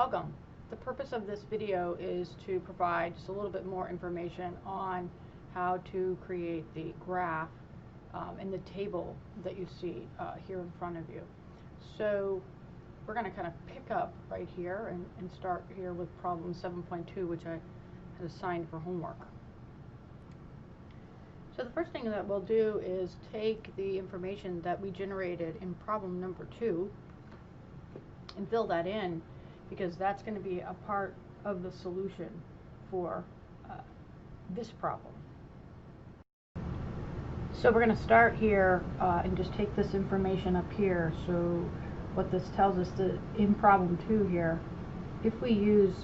Welcome. The purpose of this video is to provide just a little bit more information on how to create the graph in the table that you see here in front of you. So we're going to kind of pick up right here and start here with problem 7.2, which I had assigned for homework. So the first thing that we'll do is take the information that we generated in problem number 2 and fill that in, because that's going to be a part of the solution for this problem. So we're going to start here and just take this information up here. So what this tells us that in problem 2 here, if we use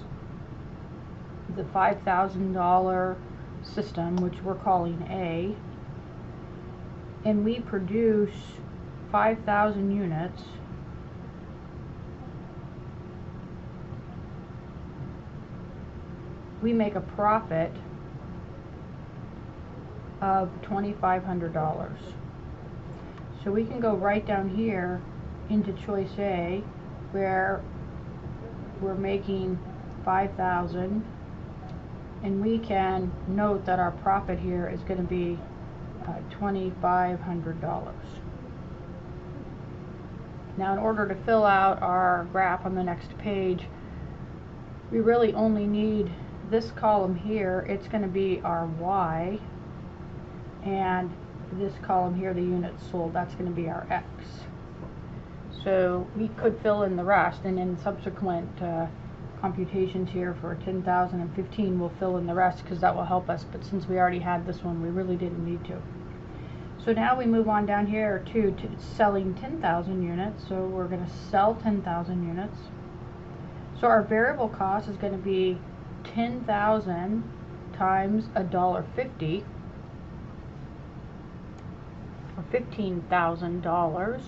the $5,000 system, which we're calling A, and we produce 5,000 units, we make a profit of $2,500. So we can go right down here into choice A, where we're making 5,000, and we can note that our profit here is going to be $2,500. Now, in order to fill out our graph on the next page, we really only need this column here. It's going to be our Y, and this column here, the units sold, that's going to be our X. So we could fill in the rest, and in subsequent computations here for 10,000 and 15, we'll fill in the rest because that will help us, but since we already had this one, we really didn't need to. So now we move on down here to selling 10,000 units. So we're going to sell 10,000 units. So our variable cost is going to be 10,000 times $1.50, or $15,000.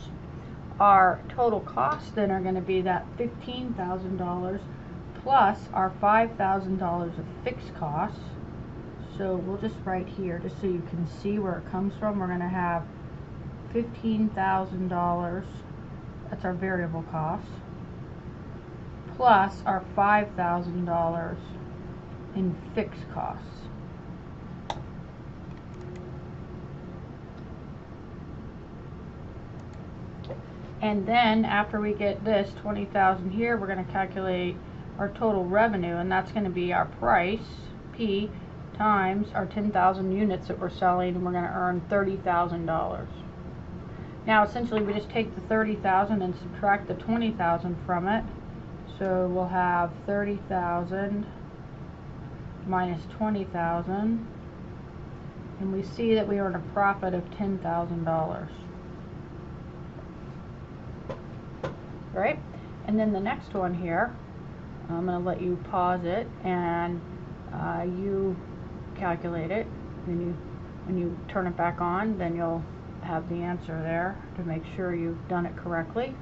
Our total costs then are going to be that $15,000 plus our $5,000 of fixed costs. So we'll just write here, just so you can see where it comes from. We're going to have $15,000, that's our variable cost, plus our $5,000 in fixed costs. And then after we get this 20,000 here, we're going to calculate our total revenue, and that's going to be our price, P, times our 10,000 units that we're selling, and we're going to earn $30,000. Now essentially we just take the 30,000 and subtract the 20,000 from it. So we'll have 30,000 minus 20,000, and we see that we earn a profit of $10,000. Right? And then the next one here, I'm going to let you pause it and you calculate it. When you turn it back on, then you'll have the answer there to make sure you've done it correctly.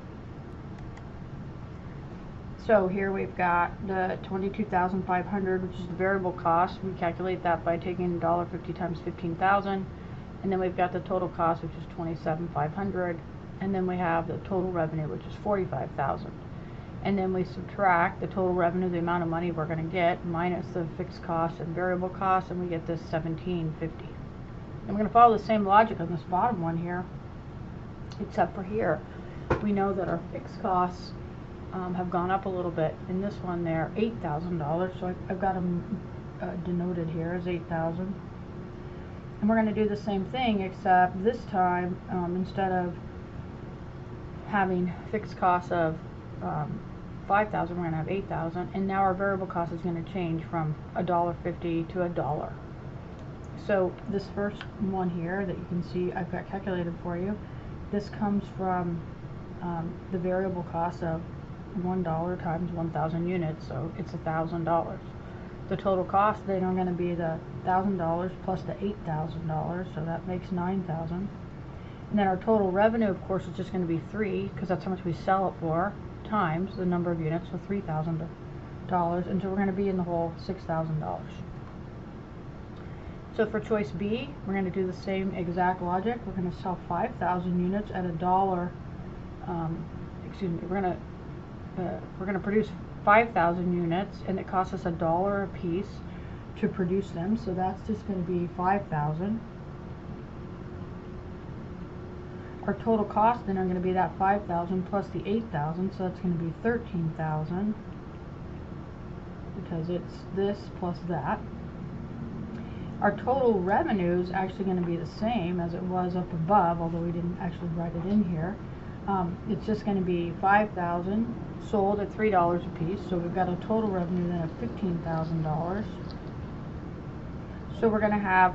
So here we've got the 22,500, which is the variable cost. We calculate that by taking $1.50 times 15,000, and then we've got the total cost, which is 27,500, and then we have the total revenue, which is 45,000. And then we subtract the total revenue, the amount of money we're going to get, minus the fixed costs and variable costs, and we get this 1750. And we're going to follow the same logic on this bottom one here, except for here we know that our fixed costs have gone up a little bit. In this one there, $8,000, so I've got them denoted here as 8,000. And we're going to do the same thing, except this time instead of having fixed costs of 5,000, we're going to have 8,000, and now our variable cost is going to change from $1.50 to $1. So this first one here that you can see I've got calculated for you, this comes from the variable cost of $1 times 1,000 units, so it's $1,000. The total cost then are going to be the $1,000 plus the $8,000, so that makes $9,000. And then our total revenue, of course, is just going to be 3, because that's how much we sell it for, times the number of units, so $3,000. And so we're going to be in the hole $6,000. So for choice B, we're going to do the same exact logic. We're going to sell 5,000 units at $1. Excuse me. We're going to produce 5,000 units, and it costs us $1 a piece to produce them, so that's just going to be 5,000. Our total costs then are going to be that 5,000 plus the 8,000, so that's going to be 13,000, because it's this plus that. Our total revenue is actually going to be the same as it was up above, although we didn't actually write it in here. It's just going to be 5,000 sold at $3 a piece, so we've got a total revenue then of $15,000. So we're going to have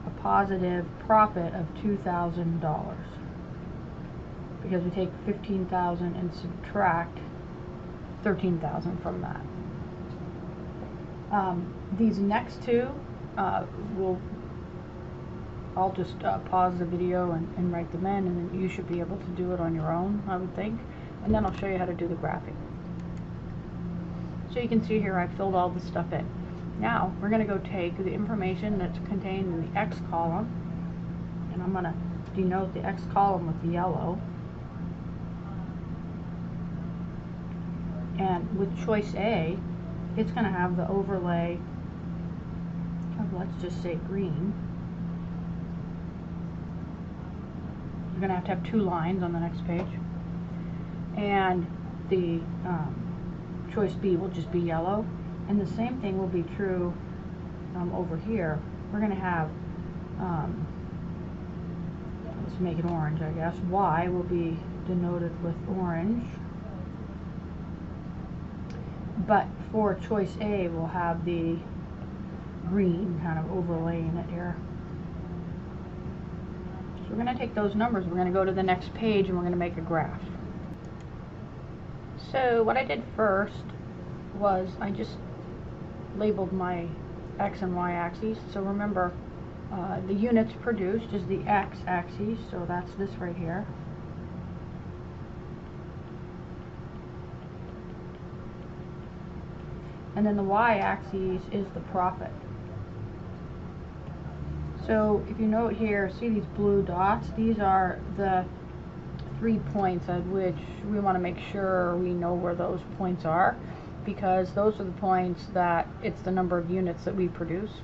a positive profit of $2,000 because we take 15,000 and subtract 13,000 from that. These next two I'll just pause the video and write them in, and then you should be able to do it on your own, I would think. And then I'll show you how to do the graphing. So you can see here I've filled all this stuff in. Now we're going to go take the information that's contained in the X column, and I'm going to denote the X column with the yellow. And with choice A, it's going to have the overlay of, let's just say, green. You're going to have 2 lines on the next page. And the choice B will just be yellow. And the same thing will be true over here. We're going to have, let's make it orange, I guess. Y will be denoted with orange. But for choice A, we'll have the green kind of overlaying it here. So we're going to take those numbers, we're going to go to the next page, and we're going to make a graph. So what I did first was I just labeled my X and Y axes. So remember, the units produced is the X axis, so that's this right here. And then the Y-axis is the profit. So if you note here, see these blue dots? These are the 3 points at which we want to make sure we know where those points are, because those are the points that it's the number of units that we produced.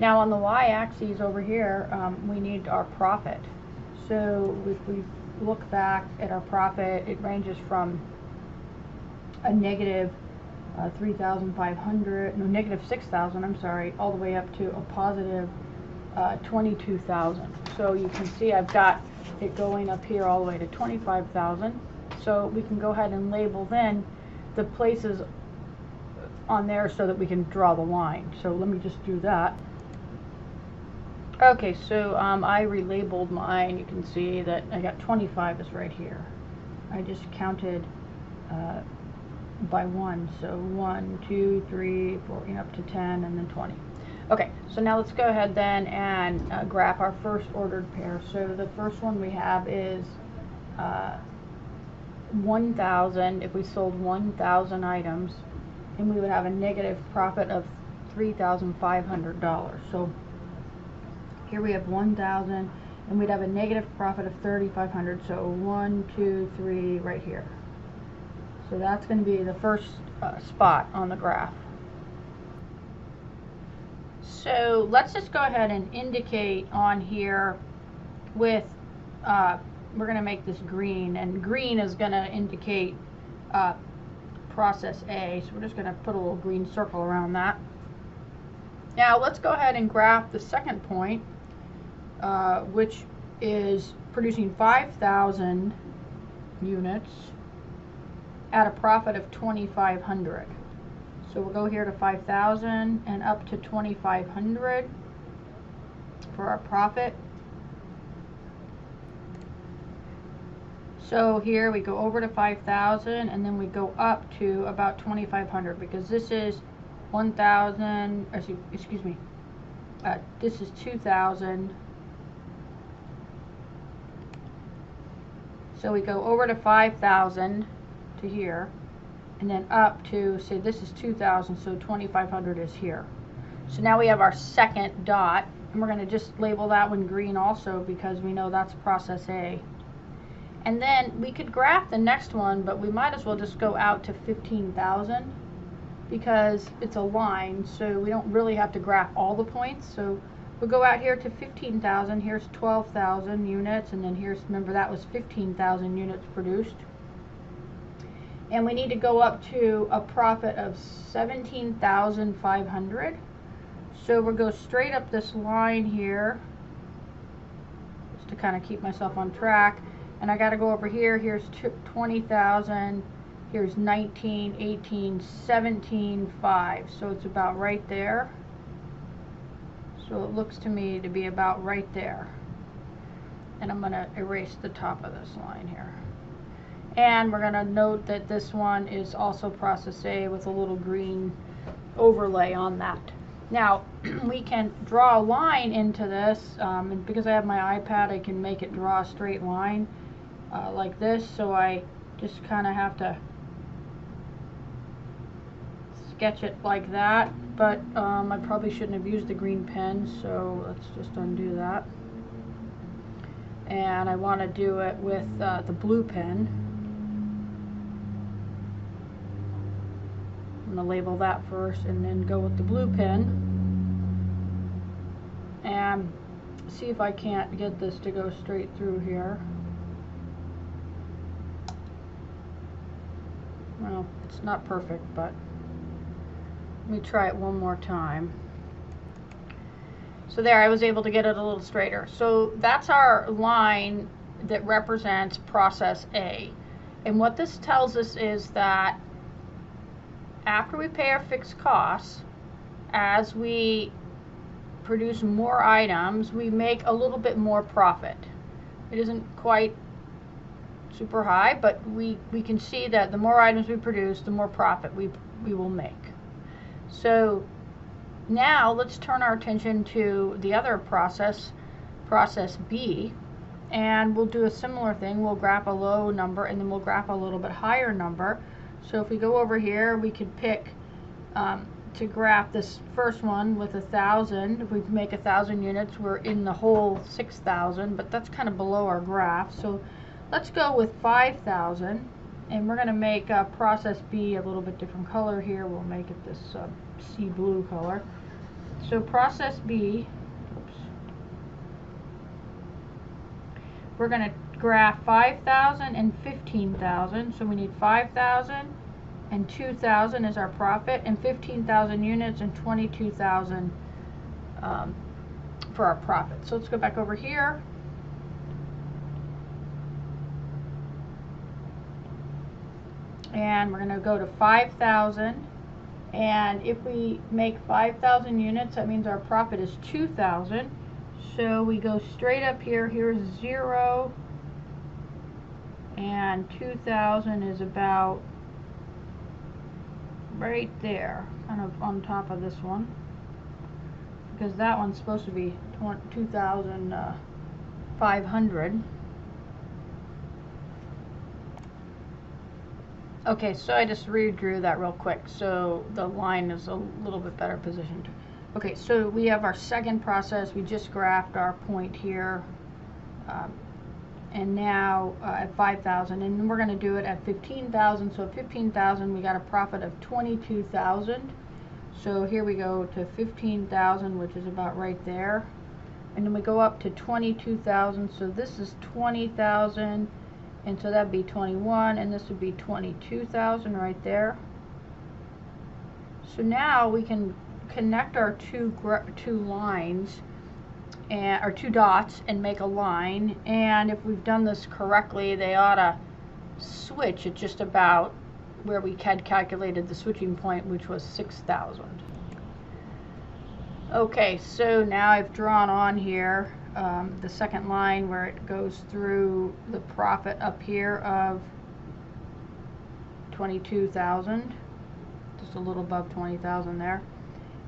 Now on the Y-axis over here, we need our profit. So if we look back at our profit, it ranges from a negative 3,500, no, negative 6,000, I'm sorry, all the way up to a positive 22,000. So you can see I've got it going up here all the way to 25,000. So we can go ahead and label then the places on there so that we can draw the line. So let me just do that. Okay, so I relabeled mine. You can see that I got 25 is right here. I just counted by 1, so 1, 2, 3, 4, up to 10, and then 20. Okay, so now let's go ahead then and graph our first ordered pair. So the first one we have is 1,000. If we sold 1,000 items, and we would have a negative profit of $3,500. So here we have 1,000, and we'd have a negative profit of $3,500. So 1, 2, 3 right here. So that's going to be the first spot on the graph. So let's just go ahead and indicate on here with, we're going to make this green, and green is going to indicate process A. So we're just going to put a little green circle around that. Now let's go ahead and graph the second point, which is producing 5,000 units at a profit of 2,500. So we'll go here to 5,000 and up to 2,500 for our profit. So here we go over to 5,000, and then we go up to about 2,500, because this is 1,000, excuse me, this is 2,000. So we go over to 5,000 to here, and then up to, say this is 2,000, so 2,500 is here. So now we have our second dot, and we're going to just label that one green also, because we know that's process A. And then we could graph the next one, but we might as well just go out to 15,000 because it's a line, so we don't really have to graph all the points. So we'll go out here to 15,000. Here's 12,000 units, and then here's, remember that was 15,000 units produced. And we need to go up to a profit of 17,500. So we'll go straight up this line here, just to kind of keep myself on track. And I got to go over here. Here's 20,000. Here's 19, 18, 17, 5. So it's about right there. So it looks to me to be about right there. And I'm going to erase the top of this line here. And we're going to note that this one is also process A with a little green overlay on that. Now, we can draw a line into this, and because I have my iPad, I can make it draw a straight line like this, so I just kind of have to sketch it like that, but I probably shouldn't have used the green pen, so let's just undo that. And I want to do it with the blue pen. I'm going to label that first and then go with the blue pen and see if I can't get this to go straight through here. Well, it's not perfect, but let me try it one more time. So there, I was able to get it a little straighter. So that's our line that represents process A. And what this tells us is that after we pay our fixed costs, as we produce more items, we make a little bit more profit. It isn't quite super high, but we can see that the more items we produce, the more profit we will make. So now let's turn our attention to the other process, process B, and we'll do a similar thing. We'll graph a low number and then we'll graph a little bit higher number. So if we go over here, we could pick to graph this first one with 1,000. If we make 1,000 units, we're in the whole 6,000, but that's kind of below our graph. So let's go with 5,000, and we're going to make process B a little bit different color here. We'll make it this sea blue color. So process B, oops, we're going to graph 5,000 and 15,000. So we need 5,000 and 2,000 is our profit, and 15,000 units and 22,000 for our profit. So let's go back over here. And we're going to go to 5,000. And if we make 5,000 units, that means our profit is 2,000. So we go straight up here. Here's 0. And 2,000 is about right there, kind of on top of this one, because that one's supposed to be 2,500. Okay, so I just redrew that real quick, so the line is a little bit better positioned. Okay, so we have our second process. We just graphed our point here, and now at 5,000, and we're going to do it at 15,000. So at 15,000, we got a profit of 22,000. So here we go to 15,000, which is about right there, and then we go up to 22,000. So this is 20,000, and so that'd be 21, and this would be 22,000 right there. So now we can connect our two lines, or two dots, and make a line. And if we've done this correctly, they ought to switch at just about where we had calculated the switching point, which was 6,000. Okay, so now I've drawn on here the second line where it goes through the profit up here of 22,000, just a little above 20,000 there.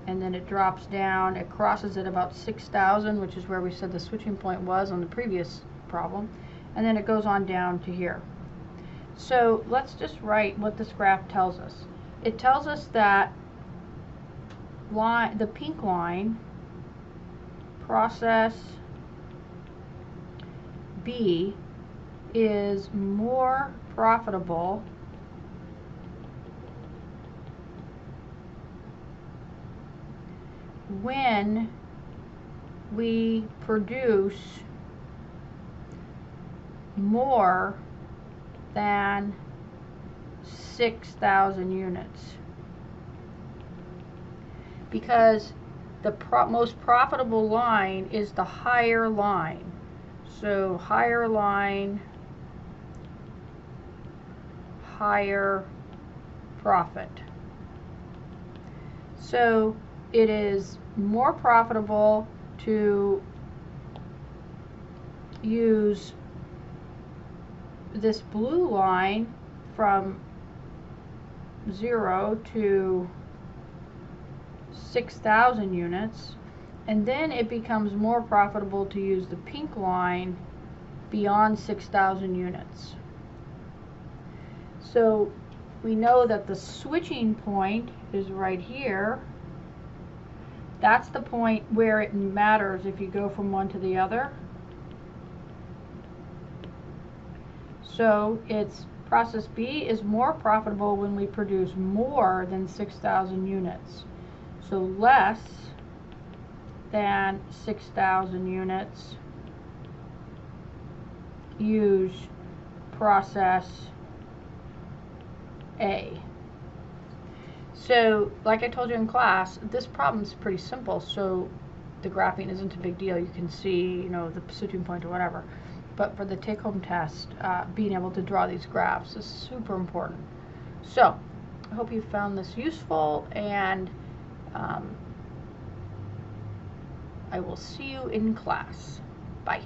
And then it drops down, it crosses at about 6,000, which is where we said the switching point was on the previous problem, and then it goes on down to here. So let's just write what this graph tells us. It tells us that the pink line, process B, is more profitable when we produce more than 6,000 units. Because the most profitable line is the higher line. So higher line, higher profit. So it is more profitable to use this blue line from 0 to 6,000 units, and then it becomes more profitable to use the pink line beyond 6,000 units. So we know that the switching point is right here. That's the point where it matters if you go from one to the other. So it's process B is more profitable when we produce more than 6,000 units. So less than 6,000 units, use process A. So like I told you in class, this problem is pretty simple, so the graphing isn't a big deal. You can see, you know, the switching point or whatever. But for the take-home test, being able to draw these graphs is super important. So I hope you found this useful, and I will see you in class. Bye.